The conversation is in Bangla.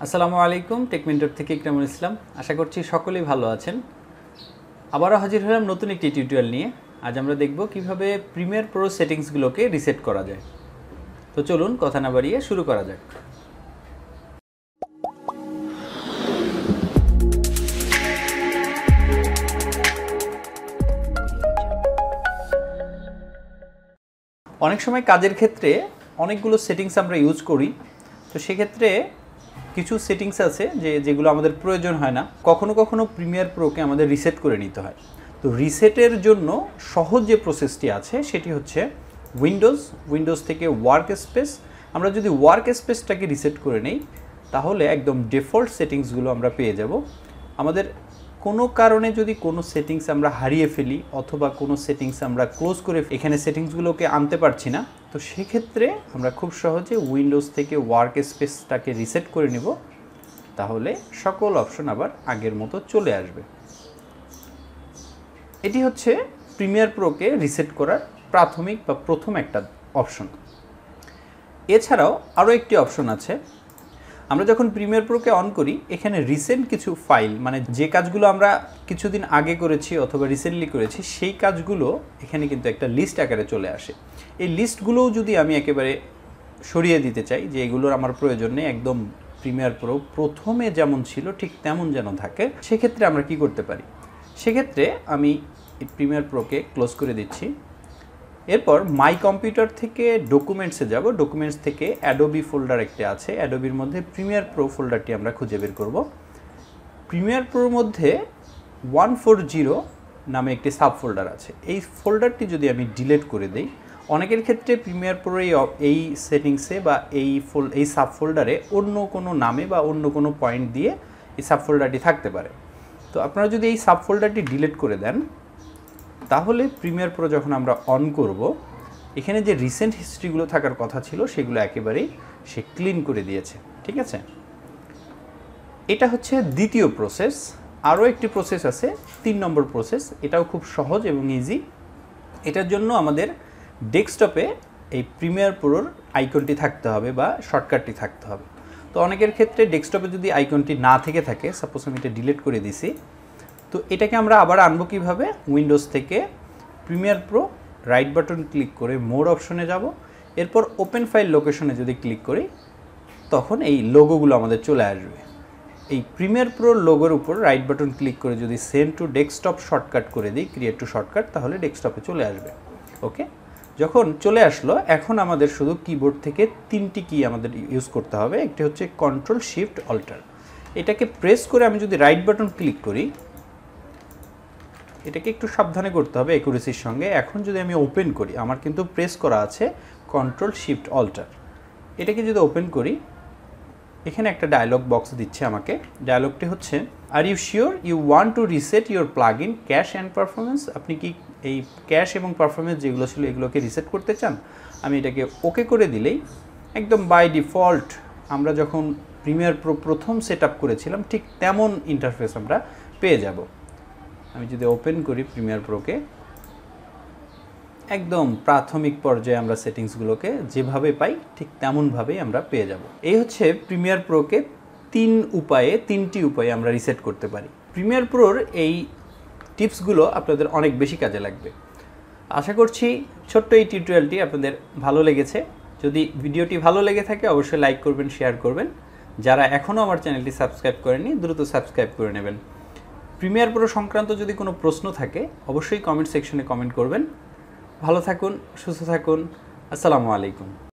আসসালামু আলাইকুম টেকমেন্টর থেকে ইকরামুল ইসলাম। আশা করছি সকলেই ভালো আছেন। আবারও হাজির হলাম নতুন একটি টিউটোরিয়াল নিয়ে। আজ আমরা দেখব কিভাবে প্রিমিয়ার প্রো সেটিংসগুলোকে রিসেট করা যায়। তো চলুন কথা না বাড়িয়ে শুরু করা যাক। অনেক সময় কাজের ক্ষেত্রে অনেকগুলো সেটিংস আমরা ইউজ করি, তো সেক্ষেত্রে কিছু সেটিংস আছে যেগুলো আমাদের প্রয়োজন হয় না। কখনো কখনো প্রিমিয়ার প্রোকে আমাদের রিসেট করে নিতে হয়। তো রিসেটের জন্য সহজ যে প্রসেসটি আছে সেটি হচ্ছে উইন্ডোজ থেকে ওয়ার্ক স্পেস। আমরা যদি ওয়ার্ক স্পেসটাকে রিসেট করে নেই তাহলে একদম ডিফল্ট সেটিংসগুলো আমরা পেয়ে যাব। আমাদের কোনো কারণে যদি কোনো সেটিংস আমরা হারিয়ে ফেলি অথবা কোনো সেটিংস আমরা ক্লোজ করে এখানে সেটিংসগুলোকে আনতে পারছি না, তো সেক্ষেত্রে আমরা খুব সহজে উইন্ডোজ থেকে ওয়ার্ক স্পেসটাকে রিসেট করে নিব, তাহলে সকল অপশন আবার আগের মতো চলে আসবে। এটি হচ্ছে প্রিমিয়ার প্রোকে রিসেট করার প্রাথমিক বা প্রথম একটা অপশন। এছাড়াও আরও একটি অপশন আছে। আমরা যখন প্রিমিয়ার প্রোকে অন করি এখানে রিসেন্ট কিছু ফাইল, মানে যে কাজগুলো আমরা কিছুদিন আগে করেছি অথবা রিসেন্টলি করেছি সেই কাজগুলো এখানে কিন্তু একটা লিস্ট আকারে চলে আসে। এই লিস্টগুলোও যদি আমি একেবারে সরিয়ে দিতে চাই যে এগুলোর আমার প্রয়োজন নেই, একদম প্রিমিয়ার প্রো প্রথমে যেমন ছিল ঠিক তেমন যেন থাকে, সেক্ষেত্রে আমরা কি করতে পারি? সেক্ষেত্রে আমি এই প্রিমিয়ার প্রোকে ক্লোজ করে দিচ্ছি। এরপর মাই কম্পিউটার থেকে ডকুমেন্টসে যাব। ডকুমেন্টস থেকে অ্যাডোবি ফোল্ডার একটা আছে, অ্যাডোবির মধ্যে প্রিমিয়ার প্রো ফোল্ডারটি আমরা খুঁজে বের করব। প্রিমিয়ার প্রোর মধ্যে 140 নামে একটি সাব ফোল্ডার আছে। এই ফোল্ডারটি যদি আমি ডিলিট করে দিই, অনেকের ক্ষেত্রে প্রিমিয়ার প্রোর এই সেটিংসে বা এই সাব ফোল্ডারে অন্য কোনো নামে বা অন্য কোনো পয়েন্ট দিয়ে এই সাব ফোল্ডারটি থাকতে পারে। তো আপনারা যদি এই সাব ফোল্ডারটি ডিলিট করে দেন তাহলে প্রিমিয়ার প্রো যখন আমরা অন করব এখানে যে রিসেন্ট হিস্ট্রিগুলো থাকার কথা ছিল সেগুলো একেবারেই সে ক্লিন করে দিয়েছে। ঠিক আছে, এটা হচ্ছে দ্বিতীয় প্রসেস। আরও একটি প্রসেস আছে, 3 নম্বর প্রসেস। এটাও খুব সহজ এবং ইজি। এটার জন্য আমাদের ডেস্কটপে এই প্রিমিয়ার প্রোর আইকনটি থাকতে হবে বা শর্টকাটটি থাকতে হবে। তো অনেকের ক্ষেত্রে ডেস্কটপে যদি আইকনটি না থেকে থাকে, সাপোজ আমি এটা ডিলিট করে দিছি, তো এটাকে আমরা আবার আনবো কীভাবে? উইন্ডোজ থেকে Premiere Pro right button click করে মোর অপশনে যাব। এরপর ওপেন ফাইল লোকেশনে যদি ক্লিক করি তখন এই লোগোগুলো আমাদের চলে আসবে। এই প্রিমিয়ার প্রোর লোগোর উপর রাইট বাটন ক্লিক করে যদি সেন্ড টু ডেস্কটপ শর্টকাট করে দিই, ক্রিয়েট টু শর্টকাট, তাহলে ডেস্কটপে চলে আসবে। ওকে, যখন চলে আসলো এখন আমাদের শুধু কিবোর্ড থেকে 3টি কি আমাদের ইউজ করতে হবে। একটি হচ্ছে কন্ট্রোল শিফট অল্টার। এটাকে প্রেস করে আমি যদি রাইট বাটন ক্লিক করি, এটাকে একটু সাবধানে করতে হবে অ্যাকুরেসির সঙ্গে। এখন যদি আমি ওপেন করি, আমার কিন্তু প্রেস করা আছে কন্ট্রোল শিফট অল্টার। এটাকে যদি ওপেন করি এখানে একটা ডায়লগ বক্স দিচ্ছে আমাকে। ডায়লগটি হচ্ছে, are you sure you want to reset your plug in cache and performance? আপনি কি এই ক্যাশ এবং পারফরমেন্স যেগুলো ছিল এগুলোকে রিসেট করতে চান? আমি এটাকে ওকে করে দিলেই একদম বাই ডিফল্ট আমরা যখন প্রিমিয়ার প্রো প্রথম সেট আপ করেছিলাম ঠিক তেমন ইন্টারফেস আমরা পেয়ে যাব। আমি যদি ওপেন করি প্রিমিয়ার প্রোকে, একদম প্রাথমিক পর্যায়ে আমরা সেটিংসগুলোকে যেভাবে পাই ঠিক তেমনভাবেই আমরা পেয়ে যাব। এই হচ্ছে প্রিমিয়ার প্রোকে 3টি উপায়ে আমরা রিসেট করতে পারি। প্রিমিয়ার প্রোর এই টিপসগুলো আপনাদের অনেক বেশি কাজে লাগবে। আশা করছি ছোট্ট এই টিউটোরিয়ালটি আপনাদের ভালো লেগেছে। যদি ভিডিওটি ভালো লেগে থাকে অবশ্যই লাইক করবেন, শেয়ার করবেন। যারা এখনও আমার চ্যানেলটি সাবস্ক্রাইব করেননি দ্রুত সাবস্ক্রাইব করে নেবেন। প্রিমিয়ার প্রো সংক্রান্ত যদি কোনো প্রশ্ন থাকে অবশ্যই কমেন্ট সেকশনে কমেন্ট করবেন। ভালো থাকুন, সুস্থ থাকুন। আসসালামু আলাইকুম।